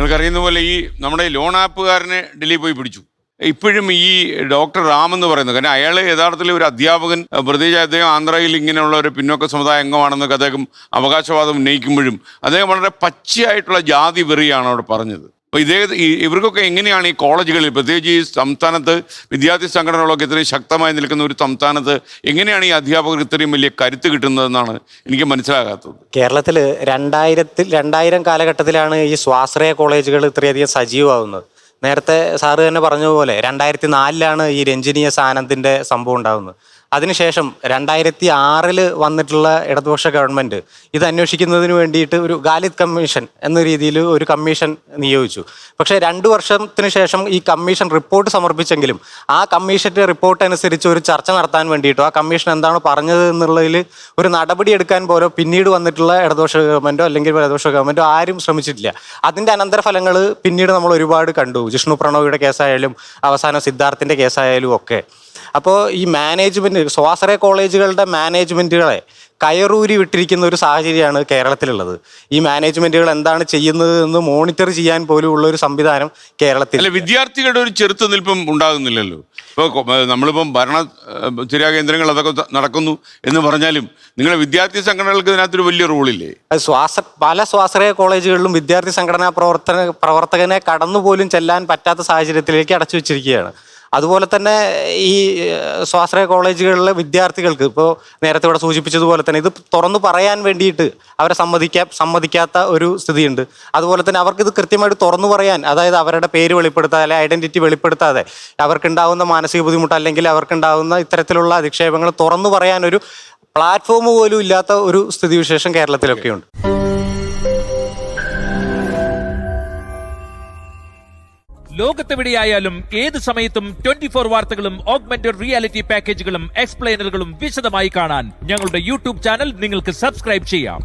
നിങ്ങൾക്കറിയുന്ന പോലെ ഈ നമ്മുടെ ലോൺ ആപ്പുകാരനെ ഡൽഹി പോയി പിടിച്ചു. ഇപ്പോഴും ഈ ഡോക്ടർ റാം എന്ന് പറയുന്നത്, കാരണം അയാൾ യഥാർത്ഥത്തിൽ ഒരു അധ്യാപകൻ, പ്രത്യേകിച്ച് അദ്ദേഹം ആന്ധ്രയിൽ ഇങ്ങനെയുള്ള ഒരു പിന്നോക്ക സമുദായ അംഗമാണെന്നൊക്കെ അദ്ദേഹം അവകാശവാദം ഉന്നയിക്കുമ്പോഴും അദ്ദേഹം വളരെ പച്ചയായിട്ടുള്ള ജാതി വെറിയാണ് അവിടെ പറഞ്ഞത്. അപ്പോൾ ഇവർക്കൊക്കെ എങ്ങനെയാണ് ഈ കോളേജുകളിൽ, പ്രത്യേകിച്ച് ഈ സംസ്ഥാനത്ത് വിദ്യാർത്ഥി സംഘടനകളൊക്കെ ഇത്രയും ശക്തമായി നിൽക്കുന്ന ഒരു സംസ്ഥാനത്ത് എങ്ങനെയാണ് ഈ അധ്യാപകർക്ക് ഇത്രയും വലിയ കരുത്ത് കിട്ടുന്നതെന്നാണ് എനിക്ക് മനസ്സിലാകാത്തത്. കേരളത്തിൽ 2000 കാലഘട്ടത്തിലാണ് ഈ സ്വാശ്രയ കോളേജുകൾ ഇത്രയധികം സജീവമാകുന്നത്. നേരത്തെ സാറ് തന്നെ പറഞ്ഞതുപോലെ 2004 ഈ രഞ്ജിനിയസ് ആനന്ദിൻ്റെ സംഭവം ഉണ്ടാകുന്നത്. അതിനുശേഷം 2006 വന്നിട്ടുള്ള ഇടതുപക്ഷ ഗവൺമെൻറ് ഇത് അന്വേഷിക്കുന്നതിന് വേണ്ടിയിട്ട് ഒരു ഗാലിത് കമ്മീഷൻ എന്ന രീതിയിൽ ഒരു കമ്മീഷൻ നിയോഗിച്ചു. പക്ഷേ 2 വർഷത്തിന് ശേഷം ഈ കമ്മീഷൻ റിപ്പോർട്ട് സമർപ്പിച്ചെങ്കിലും ആ കമ്മീഷൻ്റെ റിപ്പോർട്ട് അനുസരിച്ച് ഒരു ചർച്ച നടത്താൻ വേണ്ടിയിട്ടോ ആ കമ്മീഷൻ എന്താണ് പറഞ്ഞത് എന്നുള്ളതിൽ ഒരു നടപടി എടുക്കാൻ പോലോ പിന്നീട് വന്നിട്ടുള്ള ഇടതുപക്ഷ ഗവൺമെൻറ്റോ അല്ലെങ്കിൽ ഇടതുപക്ഷ ഗവൺമെൻറ്റോ ആരും ശ്രമിച്ചിട്ടില്ല. അതിൻ്റെ അനന്തരഫലങ്ങൾ പിന്നീട് നമ്മൾ ഒരുപാട് കണ്ടു. ജിഷ്ണു പ്രണോയിയുടെ കേസായാലും അവസാനം സിദ്ധാർത്ഥിൻ്റെ കേസായാലും ഒക്കെ. അപ്പോൾ ഈ മാനേജ്മെൻറ്റ്, സ്വാശ്രയ കോളേജുകളുടെ മാനേജ്മെൻറ്റുകളെ കയറൂരി വിട്ടിരിക്കുന്ന ഒരു സാഹചര്യമാണ് കേരളത്തിലുള്ളത്. ഈ മാനേജ്മെൻറ്റുകൾ എന്താണ് ചെയ്യുന്നത് എന്ന് മോണിറ്റർ ചെയ്യാൻ പോലും ഉള്ള ഒരു സംവിധാനം കേരളത്തിൽ. അല്ല, വിദ്യാർത്ഥികളുടെ ഒരു ചെറുത്തുനിൽപ്പും ഉണ്ടാകുന്നില്ലല്ലോ. ഇപ്പോൾ നമ്മളിപ്പം ചില കേന്ദ്രങ്ങൾ അതൊക്കെ നടക്കുന്നു എന്ന് പറഞ്ഞാലും നിങ്ങളെ വിദ്യാർത്ഥി സംഘടനകൾക്ക് ഇതിനകത്തൊരു വലിയ റോളില്ലേ? പല സ്വാശ്രയ കോളേജുകളിലും വിദ്യാർത്ഥി സംഘടനാ പ്രവർത്തകനെ കടന്നുപോലും ചെല്ലാൻ പറ്റാത്ത സാഹചര്യത്തിലേക്ക് അടച്ചു വെച്ചിരിക്കുകയാണ്. അതുപോലെ തന്നെ ഈ സ്വാശ്രയ കോളേജുകളിലെ വിദ്യാർത്ഥികൾക്ക് ഇപ്പോൾ നേരത്തെ ഇവിടെ സൂചിപ്പിച്ചതുപോലെ തന്നെ ഇത് തുറന്നു പറയാൻ വേണ്ടിയിട്ട് അവരെ സമ്മതിക്കാത്ത ഒരു സ്ഥിതിയുണ്ട്. അതുപോലെ തന്നെ അവർക്കിത് കൃത്യമായിട്ട് തുറന്നു പറയാൻ, അതായത് അവരുടെ പേര് വെളിപ്പെടുത്താതെ അല്ലെങ്കിൽ ഐഡൻറ്റിറ്റി വെളിപ്പെടുത്താതെ അവർക്കുണ്ടാകുന്ന മാനസിക ബുദ്ധിമുട്ട് അല്ലെങ്കിൽ അവർക്കുണ്ടാകുന്ന ഇത്തരത്തിലുള്ള അധിക്ഷേപങ്ങൾ തുറന്നു പറയാനൊരു പ്ലാറ്റ്ഫോം പോലും ഇല്ലാത്ത ഒരു സ്ഥിതിവിശേഷം കേരളത്തിലൊക്കെയുണ്ട്. ലോകത്തെവിടെയായാലും ഏത് സമയത്തും 24 വാർത്തകളും ഓഗ്മെന്റഡ് റിയാലിറ്റി പാക്കേജുകളും എക്സ്പ്ലെയിനറുകളും വിശദമായി കാണാൻ ഞങ്ങളുടെ യൂട്യൂബ് ചാനൽ നിങ്ങൾക്ക് സബ്സ്ക്രൈബ് ചെയ്യാം.